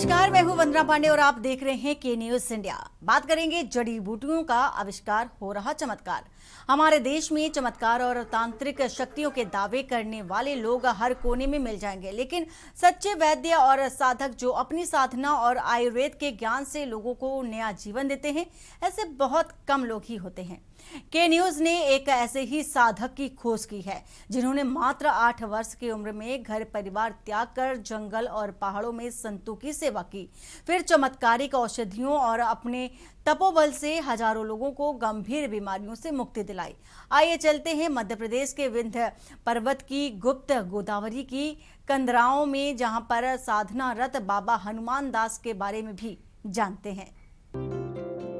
नमस्कार, मैं हूं वंदना पांडे और आप देख रहे हैं के न्यूज इंडिया। बात करेंगे जड़ी बूटियों का आविष्कार हो रहा चमत्कार। हमारे देश में चमत्कार और तांत्रिक शक्तियों के दावे करने वाले लोग हर कोने में मिल जाएंगे, लेकिन सच्चे वैद्य और साधक जो अपनी साधना और आयुर्वेद के ज्ञान से लोगों को नया जीवन देते हैं, ऐसे बहुत कम लोग ही होते हैं। के न्यूज ने एक ऐसे ही साधक की खोज की है, जिन्होंने मात्र 8 वर्ष की उम्र में घर परिवार त्याग कर जंगल और पहाड़ों में संतों की सेवा की, फिर चमत्कारिक औषधियों और अपने तपोबल से हजारों लोगों को गंभीर बीमारियों से मुक्ति दिलाई। आइए चलते हैं मध्य प्रदेश के विंध्य पर्वत की गुप्त गोदावरी की कंदराओं में, जहां पर साधनारत बाबा हनुमान दास के बारे में भी जानते हैं।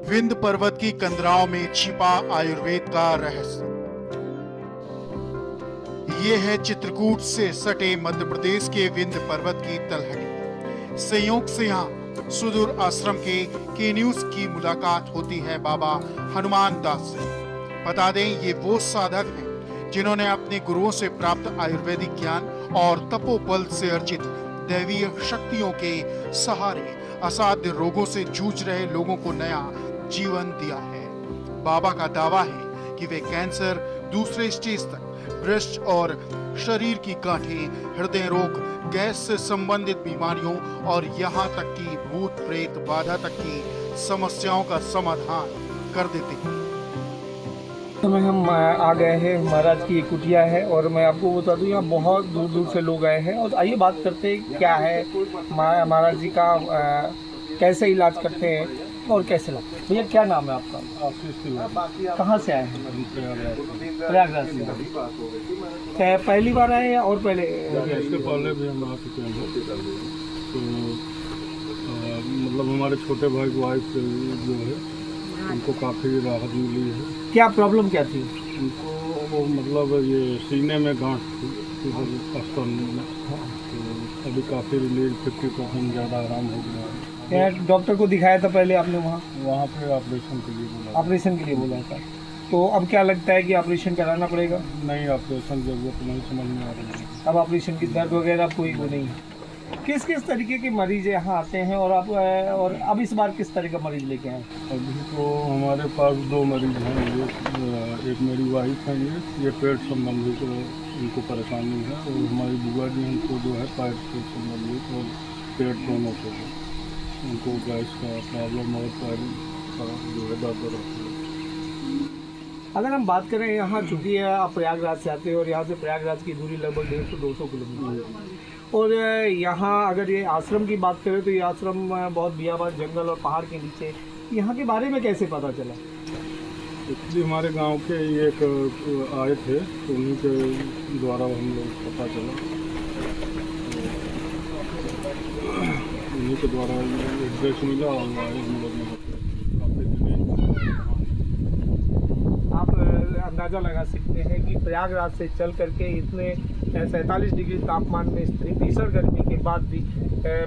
विंध्य पर्वत की कंदराओं में छिपा आयुर्वेद का रहस्य। ये है चित्रकूट से सटे मध्य प्रदेश के विंध्य पर्वत की तलहटी। संयोग से यहाँ सुदूर आश्रम के न्यूज की मुलाकात होती है बाबा हनुमान दास से। बता दें, ये वो साधक हैं जिन्होंने अपने गुरुओं से प्राप्त आयुर्वेदिक ज्ञान और तपोबल से अर्जित दैवीय शक्तियों के सहारे असाध्य रोगों से जूझ रहे लोगों को नया जीवन दिया है। बाबा का दावा है कि वे कैंसर दूसरे स्टेज तक, ब्रेस्ट और शरीर की गांठें, हृदय रोग, गैस से संबंधित बीमारियों और यहाँ तक कि भूत प्रेत बाधा तक की समस्याओं का समाधान कर देते हैं। समय हम आ गए हैं, महाराज की एक कुटिया है और मैं आपको बता दूं, यहाँ बहुत दूर दूर से लोग आए हैं। और आइए बात करते हैं क्या है महाराज जी का, कैसे इलाज करते हैं और कैसे लगता है। भैया क्या नाम है आपका? आशीष। कहाँ से आए हैं? प्रयागराज से। पहली बार आए या और पहले? इसके पहले भी हम आ चुके हैं। तो मतलब हमारे छोटे भाई की वाइफ जो है, उनको काफ़ी राहत मिली है। क्या प्रॉब्लम क्या थी उनको? वो मतलब ये सीने में गांठ थी अस्तर में, तो अभी काफ़ी रिलीज 50% ज़्यादा आराम हो गया है। डॉक्टर को दिखाया था पहले आपने? वहाँ पे ऑपरेशन के लिए बोला। ऑपरेशन के लिए बोला था। तो अब क्या लगता है कि ऑपरेशन कराना पड़ेगा? नहीं, ऑपरेशन जरूरत नहीं, समझ में आ रही है। अब ऑपरेशन की दर्द वगैरह कोई वो नहीं है। किस किस तरीके के मरीज यहाँ आते हैं और आप और अब इस बार किस तरह का मरीज लेके आए? अभी तो हमारे पास 2 मरीज हैं। एक मेरी वाइफ है, ये पेट संबंधित उनको परेशानी है, और हमारी बुआ जी उनको जो है पैर से संबंधित और पेट दोनों से उनको गैस का प्रॉब्लम और पैर का जो है दर्द रहता है। अगर हम बात करें यहाँ, चूँकि आप प्रयागराज से आते हैं और यहाँ से प्रयागराज की दूरी लगभग 150-200 किलोमीटर, और यहाँ अगर ये आश्रम की बात करें तो ये आश्रम बहुत बियाबान जंगल और पहाड़ के नीचे, यहाँ के बारे में कैसे पता चला? एक्चुअली हमारे गांव के एक आए थे, तो उन्हीं के द्वारा हम लोग पता चला, उन्हीं के द्वारा एड्रेस मिला और हम लोग आप अंदाज़ा लगा सकते हैं कि प्रयागराज से चल करके इतने 47 डिग्री तापमान में, भीषण गर्मी के बाद भी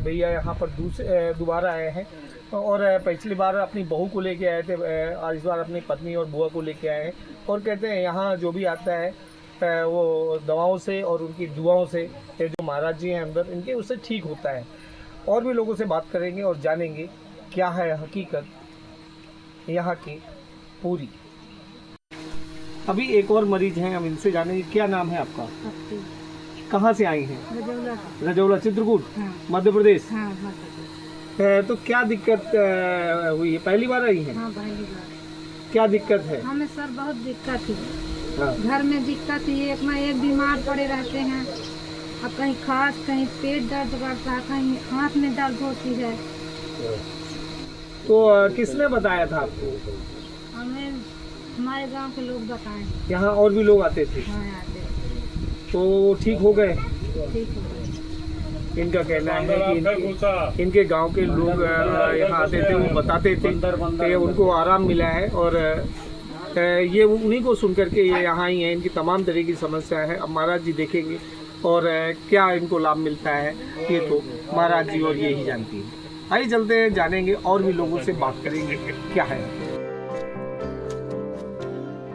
भैया यहाँ पर दोबारा आए हैं। और पिछली बार अपनी बहू को लेके आए थे, और इस बार अपनी पत्नी और बुआ को लेके आए हैं। और कहते हैं यहाँ जो भी आता है वो दवाओं से और उनकी दुआओं से, जो महाराज जी हैं अंदर इनके, उससे ठीक होता है। और भी लोगों से बात करेंगे और जानेंगे क्या है हकीकत यहाँ की पूरी। अभी एक और मरीज हैं, हम इनसे जानेंगे। क्या नाम है आपका? कहाँ से आई हैं? रजौला, चित्रकूट, मध्य प्रदेश। तो क्या दिक्कत हुई है? पहली बार आई है? पहली बार। क्या दिक्कत है? हमें सर बहुत दिक्कत थी। घर में दिक्कत थी, एक में एक बीमार पड़े रहते हैं, अब कहीं खास, कहीं पेट दर्द करता है, कहीं हाथ में दर्द होती है। तो किसने बताया था आपको? हमें हमारे गांव के लोग बताए। यहाँ और भी लोग आते थे? हाँ, आते। तो ठीक हो गए? ठीक हो गए। इनका कहना है कि इनके गांव के लोग यहाँ आते थे, वो बताते थे कि उनको आराम मिला है, और ये उन्हीं को सुन करके ये यहाँ ही हैं। इनकी तमाम तरह की समस्या है। अब महाराज जी देखेंगे और क्या इनको लाभ मिलता है, ये तो महाराज जी और ये ही जानती है। आइए चलते हैं, जानेंगे और भी लोगों से बात करेंगे क्या है।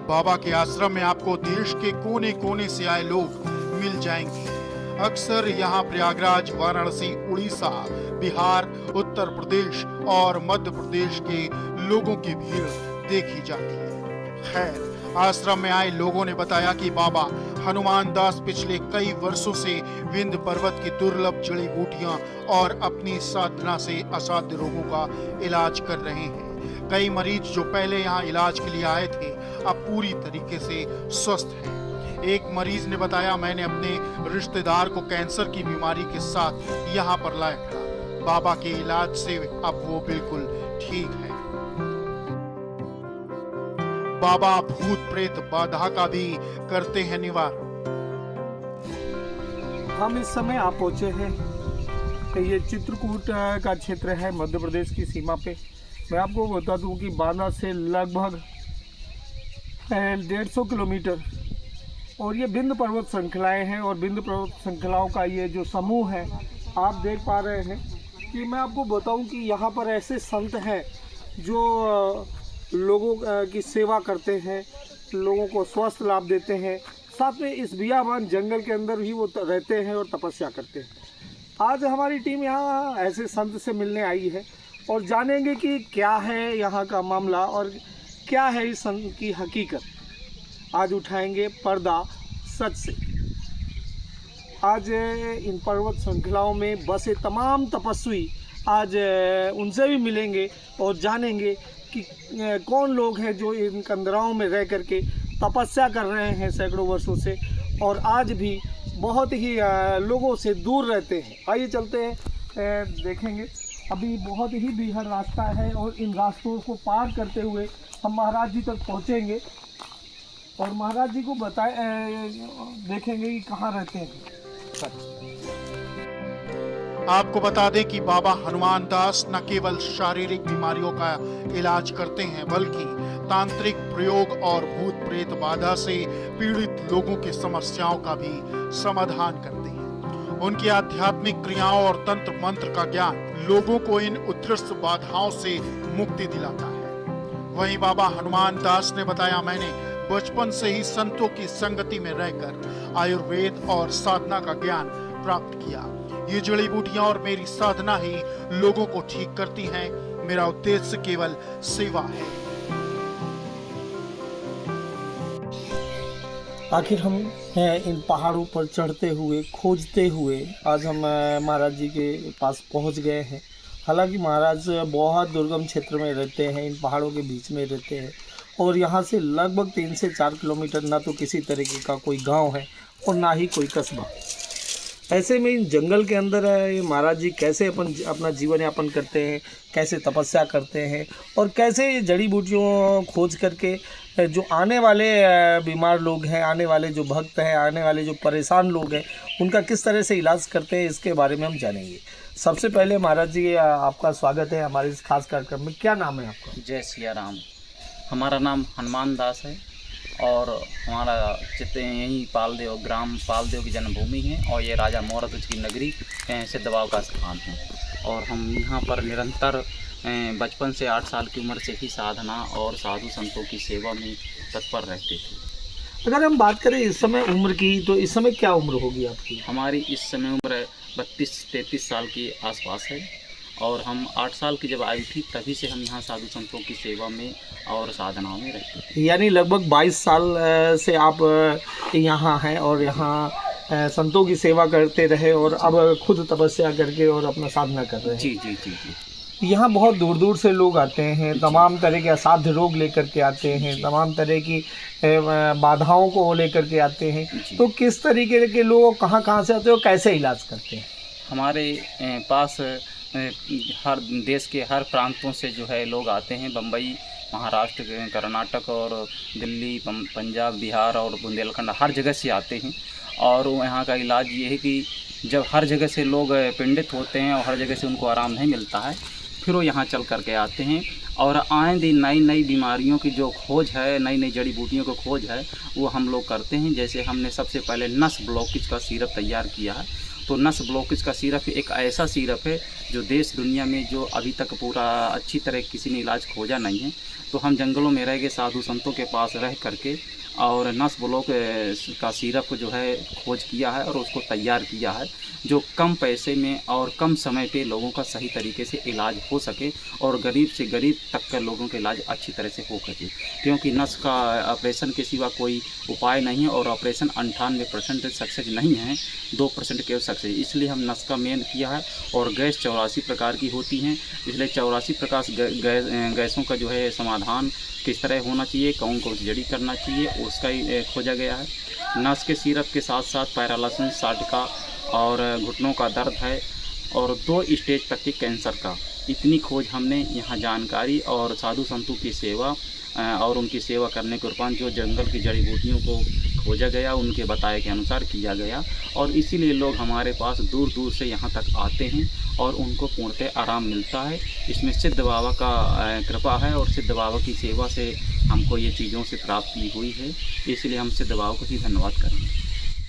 बाबा के आश्रम में आपको देश के कोने कोने से आए लोग मिल जाएंगे। अक्सर यहाँ प्रयागराज, वाराणसी, उड़ीसा, बिहार, उत्तर प्रदेश और मध्य प्रदेश के लोगों की भीड़ देखी जाती है। खैर, आश्रम में आए लोगों ने बताया कि बाबा हनुमान दास पिछले कई वर्षों से विंध्य पर्वत की दुर्लभ जड़ी बूटियां और अपनी साधना से असाध्य रोगों का इलाज कर रहे हैं। कई मरीज जो पहले यहाँ इलाज के लिए आए थे अब पूरी तरीके से स्वस्थ हैं। एक मरीज ने बताया, मैंने अपने रिश्तेदार को कैंसर की बीमारी के साथ यहाँ पर लाया था। बाबा के इलाज से अब वो बिल्कुल ठीक है। बाबा भूत प्रेत बाधा का भी करते हैं निवारण। हम इस समय आप पहुंचे हैं, ये चित्रकूट का क्षेत्र है, मध्य प्रदेश की सीमा पे। मैं आपको बता दूं कि बांदा से लगभग 150 किलोमीटर और ये विंध्य पर्वत श्रृंखलाएं हैं। और विंध्य पर्वत श्रृंखलाओं का ये जो समूह है आप देख पा रहे हैं कि मैं आपको बताऊं कि यहाँ पर ऐसे संत हैं जो लोगों की सेवा करते हैं, लोगों को स्वस्थ लाभ देते हैं। साथ में इस बियाबान जंगल के अंदर ही वो रहते हैं और तपस्या करते हैं। आज हमारी टीम यहाँ ऐसे संत से मिलने आई है और जानेंगे कि क्या है यहाँ का मामला और क्या है इस संत की हकीकत। आज उठाएंगे पर्दा सच से। आज इन पर्वत श्रृंखलाओं में बसे तमाम तपस्वी आज उनसे भी मिलेंगे और जानेंगे कि कौन लोग हैं जो इन कंदराओं में रह करके तपस्या कर रहे हैं सैकड़ों वर्षों से और आज भी बहुत ही लोगों से दूर रहते हैं। आइए चलते हैं, देखेंगे। अभी बहुत ही बीहड़ रास्ता है और इन रास्तों को पार करते हुए हम महाराज जी तक पहुंचेंगे और महाराज जी को देखेंगे कि कहाँ रहते हैं। आपको बता दें कि बाबा हनुमान दास न केवल शारीरिक बीमारियों का इलाज करते हैं बल्कि तांत्रिक प्रयोग और भूत प्रेत बाधा से पीड़ित लोगों की समस्याओं का भी समाधान करते हैं। उनकी आध्यात्मिक क्रियाओं और तंत्र मंत्र का ज्ञान लोगों को इन उत्कृष्ट बाधाओं से मुक्ति दिलाता है। वहीं बाबा हनुमान दास ने बताया, मैंने बचपन से ही संतों की संगति में रहकर आयुर्वेद और साधना का ज्ञान प्राप्त किया। ये जड़ी बूटियां और मेरी साधना ही लोगों को ठीक करती हैं। मेरा उद्देश्य केवल सेवा है। आखिर हम इन पहाड़ों पर चढ़ते हुए खोजते हुए आज हम महाराज जी के पास पहुंच गए हैं। हालांकि महाराज बहुत दुर्गम क्षेत्र में रहते हैं, इन पहाड़ों के बीच में रहते हैं और यहाँ से लगभग 3 से 4 किलोमीटर ना तो किसी तरीके का कोई गांव है और ना ही कोई कस्बा। ऐसे में इन जंगल के अंदर ये महाराज जी कैसे अपना जीवन यापन करते हैं, कैसे तपस्या करते हैं और कैसे ये जड़ी बूटियों खोज करके जो आने वाले बीमार लोग हैं, आने वाले जो भक्त हैं, आने वाले जो परेशान लोग हैं, उनका किस तरह से इलाज करते हैं, इसके बारे में हम जानेंगे। सबसे पहले महाराज जी आपका स्वागत है हमारे इस खास कार्यक्रम में। क्या नाम है आपका? जय सिया राम। हमारा नाम हनुमान दास है और हमारा चित्त यहीं पालदेव, ग्राम पालदेव की जन्मभूमि है और ये राजा मोहरध्वज की नगरी सिद्धबाव का स्थान है। और हम यहाँ पर निरंतर बचपन से 8 साल की उम्र से ही साधना और साधु संतों की सेवा में तत्पर रहते थे। अगर हम बात करें इस समय उम्र की, तो इस समय क्या उम्र होगी आपकी? हमारी इस समय उम्र 32-33 साल के आसपास है और हम 8 साल की जब आई थी तभी से हम यहाँ साधु संतों की सेवा में और साधनाओं में रहते थे। यानी लगभग 22 साल से आप यहाँ हैं और यहाँ संतों की सेवा करते रहे और अब खुद तपस्या करके और अपना साधना कर रहे हैं। जी जी जी जी। यहाँ बहुत दूर दूर से लोग आते हैं, तमाम तरह के असाध्य रोग लेकर के आते हैं, तमाम तरह की बाधाओं को लेकर के आते हैं। तो किस तरीके के लोग कहाँ से आते हैं और कैसे इलाज करते हैं? हमारे पास हर देश के हर प्रांतों से जो है लोग आते हैं। बम्बई, महाराष्ट्र, कर्नाटक और दिल्ली, पंजाब, बिहार और बुंदेलखंड हर जगह से आते हैं। और यहाँ का इलाज ये है कि जब हर जगह से लोग पीड़ित होते हैं और हर जगह से उनको आराम नहीं मिलता है, फिर वो यहाँ चल करके आते हैं और आए दिन नई नई बीमारियों की जो खोज है, नई नई जड़ी बूटियों की खोज है, वो हम लोग करते हैं। जैसे हमने सबसे पहले नस ब्लॉकेज का सिरप तैयार किया है, तो नस ब्लॉकेज का सिरप एक ऐसा सिरप है जो देश दुनिया में जो अभी तक पूरा अच्छी तरह किसी ने इलाज खोजा नहीं है। तो हम जंगलों में रह गए साधु संतों के पास रह करके और नस ब्लॉक का सिरप जो है खोज किया है और उसको तैयार किया है, जो कम पैसे में और कम समय पे लोगों का सही तरीके से इलाज हो सके और गरीब से गरीब तक का लोगों का इलाज अच्छी तरह से हो सके। क्योंकि नस का ऑपरेशन के सिवा कोई उपाय नहीं है और ऑपरेशन 98% सक्सेस नहीं है, 2% केवल सक्सेस। इसलिए हम नस का मेन किया है। और गैस 84 प्रकार की होती हैं, इसलिए 84 प्रकार गैसों का जो है समाधान किस तरह होना चाहिए, कौन कौन सी जड़ी करना चाहिए, उसका ही खोजा गया है। नस के सिरप के साथ साथ पैरालिसिस, साटिका और घुटनों का दर्द है और 2 स्टेज तक के कैंसर का, इतनी खोज हमने यहाँ जानकारी और साधु संतों की सेवा और उनकी सेवा करने के उपरांत जो जंगल की जड़ी बूटियों को खोजा गया, उनके बताए के अनुसार किया गया और इसीलिए लोग हमारे पास दूर दूर से यहाँ तक आते हैं और उनको पूर्णतः आराम मिलता है। इसमें सिद्ध बाबा का कृपा है और सिद्ध बाबा की सेवा से हमको ये चीज़ों से प्राप्ति हुई है, इसलिए हम सिद्ध बाबा को ही धन्यवाद करेंगे।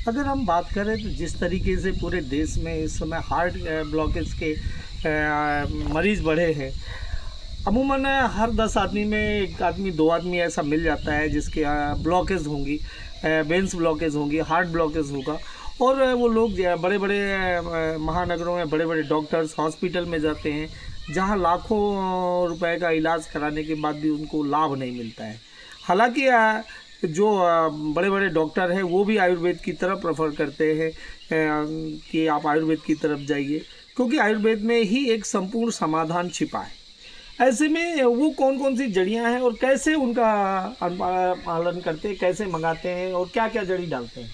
अगर हम बात करें तो जिस तरीके से पूरे देश में इस समय हार्ट ब्लॉकेज के मरीज़ बढ़े हैं, अमूमन हर 10 आदमी में 1 आदमी 2 आदमी ऐसा मिल जाता है जिसके ब्लॉकेज होंगी, वेंस ब्लॉकेज होंगी, हार्ट ब्लॉकेज होगा और वो लोग बड़े बड़े महानगरों में बड़े बड़े डॉक्टर्स हॉस्पिटल में जाते हैं जहां लाखों रुपए का इलाज कराने के बाद भी उनको लाभ नहीं मिलता है। हालांकि जो बड़े बड़े डॉक्टर हैं वो भी आयुर्वेद की तरफ प्रेफर करते हैं कि आप आयुर्वेद की तरफ जाइए, क्योंकि आयुर्वेद में ही एक संपूर्ण समाधान छिपा है। ऐसे में वो कौन कौन सी जड़ियां हैं और कैसे उनका पालन करते हैं, कैसे मंगाते हैं और क्या क्या जड़ी डालते हैं?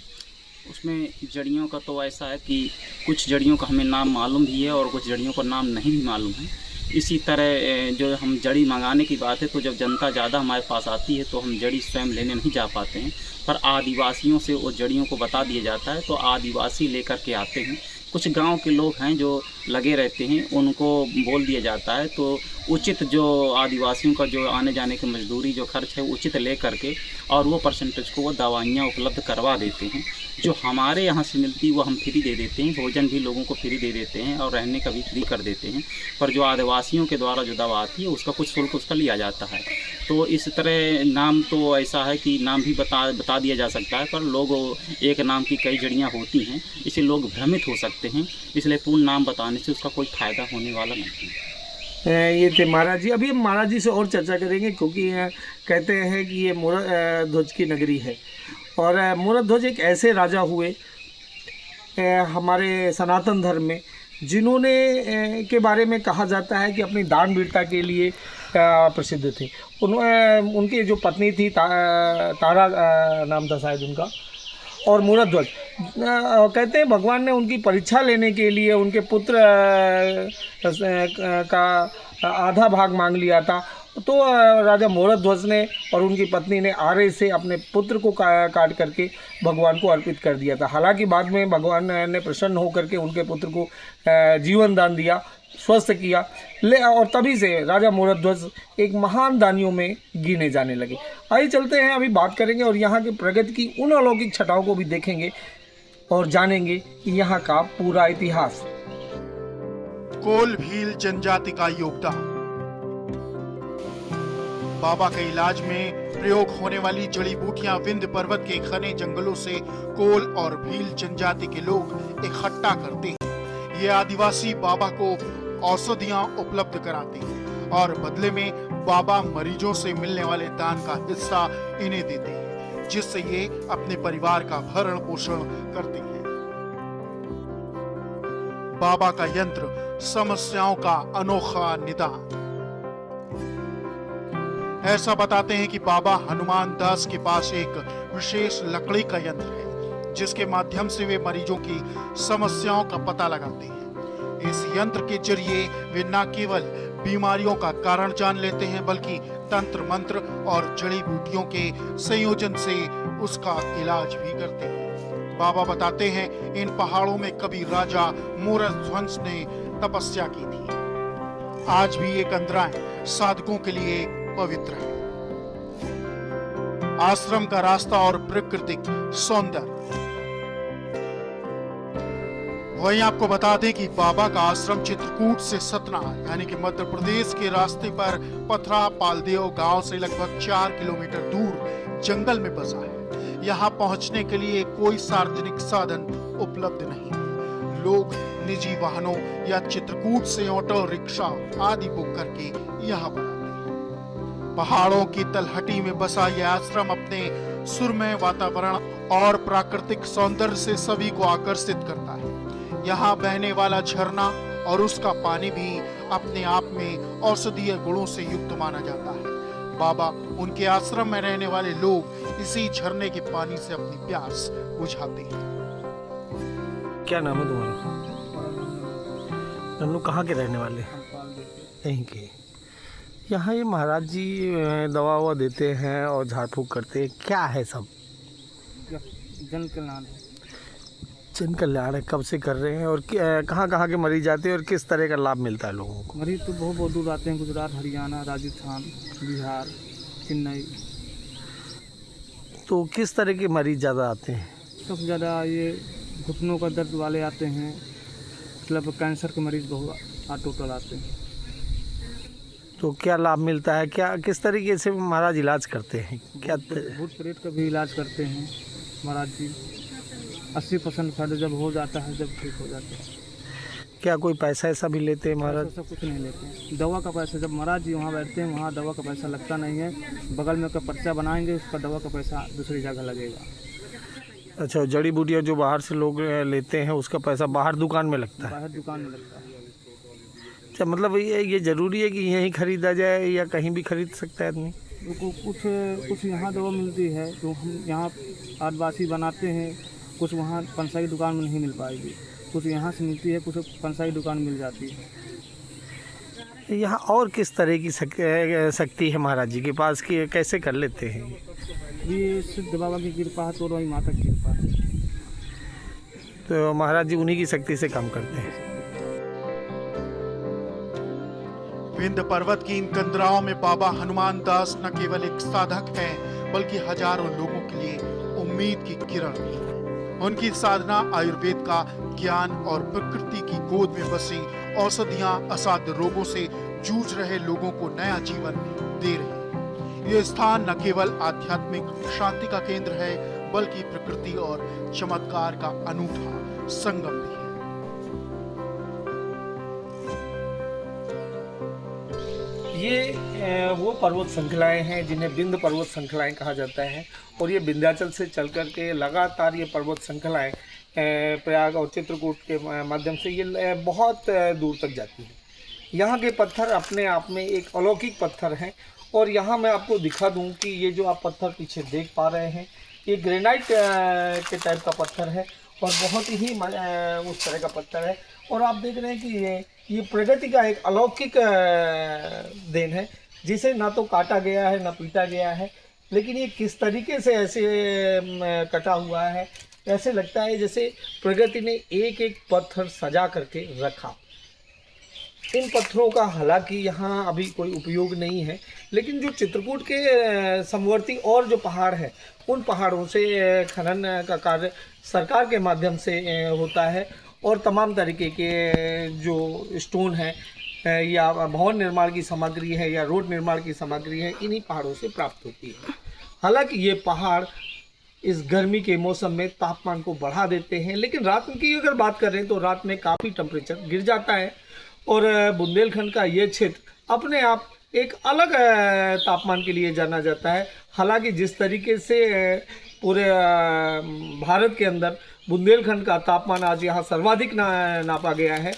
उसमें जड़ियों का तो ऐसा है कि कुछ जड़ियों का हमें नाम मालूम भी है और कुछ जड़ियों का नाम नहीं भी मालूम है। इसी तरह जो हम जड़ी मंगाने की बात है तो जब जनता ज़्यादा हमारे पास आती है तो हम जड़ी स्वयं लेने नहीं जा पाते हैं, पर आदिवासियों से वो जड़ियों को बता दिया जाता है तो आदिवासी लेकर के आते हैं। कुछ गांव के लोग हैं जो लगे रहते हैं, उनको बोल दिया जाता है तो उचित जो आदिवासियों का जो आने जाने की मजदूरी जो खर्च है उचित ले करके और वो परसेंटेज को वो दवाइयाँ उपलब्ध करवा देते हैं। जो हमारे यहाँ से मिलती है वो हम फ्री दे देते हैं, भोजन भी लोगों को फ्री दे देते हैं और रहने का भी फ्री कर देते हैं। पर जो आदिवासियों के द्वारा जो दवा आती है उसका कुछ शुल्क उसका लिया जाता है। तो इस तरह नाम तो ऐसा है कि नाम भी बता दिया जा सकता है, पर लोग एक नाम की कई जड़ियाँ होती हैं, इसलिए लोग भ्रमित हो सकते हैं, इसलिए पूर्ण नाम बताने से उसका कोई फ़ायदा होने वाला नहीं है। ये थे महाराज जी। अभी हम महाराज जी से और चर्चा करेंगे क्योंकि कहते हैं कि ये मूरध्वज की नगरी है और मूरध्वज एक ऐसे राजा हुए हमारे सनातन धर्म में जिन्होंने के बारे में कहा जाता है कि अपनी दान वीरता के लिए प्रसिद्ध थे। उनकी जो पत्नी थी तारा नाम था शायद उनका, और मूरध्वज कहते हैं भगवान ने उनकी परीक्षा लेने के लिए उनके पुत्र का आधा भाग मांग लिया था। तो राजा मूरध्वज ने और उनकी पत्नी ने आरे से अपने पुत्र को काट करके भगवान को अर्पित कर दिया था। हालांकि बाद में भगवान ने प्रसन्न होकर के उनके पुत्र को जीवन दान दिया, स्वस्थ किया और तभी से राजा मूरध्वज एक महान दानियों में गिने जाने लगे। आइए चलते हैं, अभी बात करेंगे और यहाँ की प्रगति की उन अलौकिक छटाओं को भी देखेंगे और जानेंगे यहाँ का पूरा इतिहास। कोल भील जनजाति का योगदान। बाबा के इलाज में प्रयोग होने वाली जड़ी बूटियां विंध्य पर्वत के घने जंगलों से कोल और भील जनजाति के लोग इकट्ठा करते हैं। ये आदिवासी बाबा को औषधियां उपलब्ध कराते हैं और बदले में बाबा मरीजों से मिलने वाले दान का हिस्सा इन्हें देते हैं, जिससे ये अपने परिवार का भरण पोषण करते हैं। बाबा का यंत्र समस्याओं का अनोखा निदान। ऐसा बताते हैं कि बाबा हनुमान दास के पास एक विशेष लकड़ी का यंत्र है जिसके माध्यम से वे मरीजों की समस्याओं का पता लगाते हैं। इस यंत्र के जरिए वे न केवल बीमारियों का कारण जान लेते हैं बल्कि तंत्र मंत्र और जड़ी बूटियों के संयोजन से उसका इलाज भी करते हैं। बाबा बताते हैं इन पहाड़ों में कभी राजा मूरध्वज ने तपस्या की थी। आज भी ये कंदराएं साधकों के लिए पवित्र है। आश्रम का रास्ता और प्राकृतिक सौंदर्य। वहीं आपको बता दें कि बाबा का आश्रम चित्रकूट से सतना यानी कि मध्य प्रदेश के रास्ते पर पथरा पालदेव गांव से लगभग 4 किलोमीटर दूर जंगल में बसा है। यहाँ पहुंचने के लिए कोई सार्वजनिक साधन उपलब्ध नहीं है। लोग निजी वाहनों या चित्रकूट से ऑटो रिक्शा आदि बुक करके यहाँ पर आते हैं। पहाड़ों की तलहटी में बसा यह आश्रम अपने सुरमय वातावरण और प्राकृतिक सौंदर्य से सभी को आकर्षित करता है। यहाँ बहने वाला झरना और उसका पानी भी अपने आप में औषधीय गुणों से युक्त माना जाता है। बाबा उनके आश्रम में रहने वाले लोग इसी झरने के पानी से अपनी प्यास बुझाते हैं। क्या नाम है तुम्हारा? नन्नू कहाँ के रहने वाले? यहीं के। यहाँ ये महाराज जी दवा ववा देते हैं और झाड़ फूक करते हैं, क्या है सब? जन कल्याण। जन कल्याण है। कब से कर रहे हैं और कहाँ कहाँ के मरीज आते हैं और किस तरह का लाभ मिलता है लोगों को? मरीज तो बहुत दूर आते हैं, गुजरात, हरियाणा, राजस्थान, बिहार, चेन्नई। तो किस तरह के मरीज ज़्यादा आते हैं? सबसे ज़्यादा ये घुटनों का दर्द वाले आते हैं, मतलब कैंसर के मरीज बहुत टोटल आते हैं। तो क्या लाभ मिलता है, क्या किस तरीके से महाराज इलाज करते हैं? क्या भूत प्रेत का भी इलाज करते हैं महाराज जी। 80% फायदा जब हो जाता है, जब ठीक हो जाता है। क्या कोई पैसा ऐसा भी लेते हैं महाराज? ऐसा कुछ नहीं लेते हैं। दवा का पैसा जब महाराज जी वहाँ बैठते हैं, वहाँ दवा का पैसा लगता नहीं है। बगल में का पर्चा बनाएंगे, उसका दवा का पैसा दूसरी जगह लगेगा। अच्छा, जड़ी बूटियाँ जो बाहर से लोग लेते हैं उसका पैसा बाहर दुकान में लगता है? बाहर दुकान में लगता है। अच्छा, मतलब ये ज़रूरी है कि यहीं खरीदा जाए या कहीं भी खरीद सकता है आदमी? कुछ यहाँ दवा मिलती है तो हम यहाँ आदिवासी बनाते हैं, कुछ वहाँ पंसाई दुकान में नहीं मिल पाएगी। कुछ यहाँ से मिलती है, कुछ पंसाई दुकान मिल जाती है। यहाँ और किस तरह की शक्ति है महाराज जी के पास कि कैसे कर लेते हैं? ये सिद्ध बाबा की कृपा है, तो वही माता की कृपा है। तो महाराज जी उन्हीं की शक्ति से काम करते हैं। विंध्य पर्वत की इन कंदराओं में बाबा हनुमान दास न केवल एक साधक हैं, बल्कि हजारों लोगों के लिए उम्मीद की किरण भी है। उनकी साधना आयुर्वेद का ज्ञान और प्रकृति की गोद में बसी औषधियां असाध्य रोगों से जूझ रहे लोगों को नया जीवन दे रही है। ये स्थान न केवल आध्यात्मिक शांति का केंद्र है, बल्कि प्रकृति और चमत्कार का अनूठा संगम भी है। ये वो पर्वत श्रृंखलाएँ हैं जिन्हें विंध्य पर्वत श्रृंखलाएँ कहा जाता है, और ये विंध्याचल से चल कर के लगातार ये पर्वत श्रृंखलाएँ प्रयाग और चित्रकूट के माध्यम से ये बहुत दूर तक जाती है। यहाँ के पत्थर अपने आप में एक अलौकिक पत्थर हैं, और यहाँ मैं आपको दिखा दूँ कि ये जो आप पत्थर पीछे देख पा रहे हैं, ये ग्रेनाइट के टाइप का पत्थर है और बहुत ही उस तरह का पत्थर है। और आप देख रहे हैं कि ये प्रकृति का एक अलौकिक देन है, जिसे ना तो काटा गया है ना पीटा गया है, लेकिन ये किस तरीके से ऐसे कटा हुआ है, ऐसे लगता है जैसे प्रकृति ने एक एक पत्थर सजा करके रखा। इन पत्थरों का हालांकि यहाँ अभी कोई उपयोग नहीं है, लेकिन जो चित्रकूट के समवर्ती और जो पहाड़ है, उन पहाड़ों से खनन का कार्य सरकार के माध्यम से होता है, और तमाम तरीके के जो स्टोन है या भवन निर्माण की सामग्री है या रोड निर्माण की सामग्री है, इन्हीं पहाड़ों से प्राप्त होती है। हालांकि ये पहाड़ इस गर्मी के मौसम में तापमान को बढ़ा देते हैं, लेकिन रात की अगर बात करें तो रात में काफ़ी टेम्परेचर गिर जाता है, और बुंदेलखंड का ये क्षेत्र अपने आप एक अलग तापमान के लिए जाना जाता है। हालांकि जिस तरीके से पूरे भारत के अंदर बुंदेलखंड का तापमान आज यहाँ सर्वाधिक नापा गया है,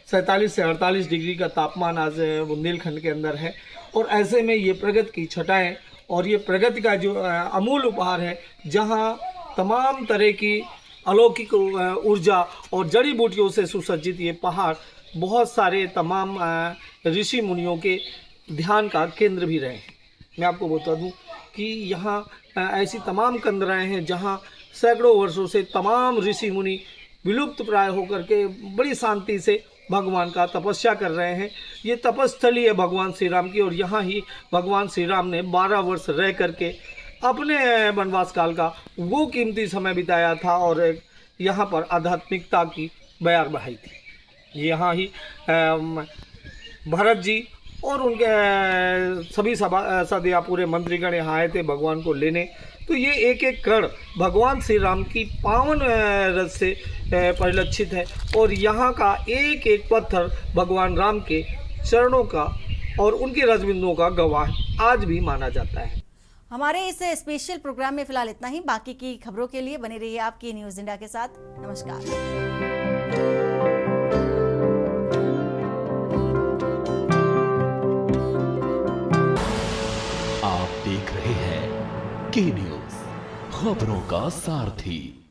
47 से 48 डिग्री का तापमान आज बुंदेलखंड के अंदर है। और ऐसे में ये प्रगति की छटाएँ और ये प्रगति का जो अमूल उपहार है, जहाँ तमाम तरह की अलौकिक ऊर्जा और जड़ी बूटियों से सुसज्जित ये पहाड़ बहुत सारे तमाम ऋषि मुनियों के ध्यान का केंद्र भी रहे हैं। मैं आपको बता दूं कि यहाँ ऐसी तमाम कंदराएँ हैं जहाँ सैकड़ों वर्षों से तमाम ऋषि मुनि विलुप्त प्राय होकर के बड़ी शांति से भगवान का तपस्या कर रहे हैं। ये तपस्थली है भगवान श्री राम की, और यहाँ ही भगवान श्री राम ने 12 वर्ष रह करके अपने वनवास काल का वो कीमती समय बिताया था, और यहाँ पर आध्यात्मिकता की बयार बहाई थी। यहाँ ही भरत जी और उनके सभी सदया पूरे मंत्रीगण यहाँ आए थे भगवान को लेने। तो ये एक एक कण भगवान श्री राम की पावन रस से परिलक्षित है और यहाँ का एक एक पत्थर भगवान राम के चरणों का और उनके रजबिंदुओं का गवाह आज भी माना जाता है। हमारे इस स्पेशल प्रोग्राम में फिलहाल इतना ही। बाकी की खबरों के लिए बने रहिए आपकी न्यूज़ इंडिया के साथ। नमस्कार। आप देख रहे हैं के न्यूज़, खबरों का सारथी।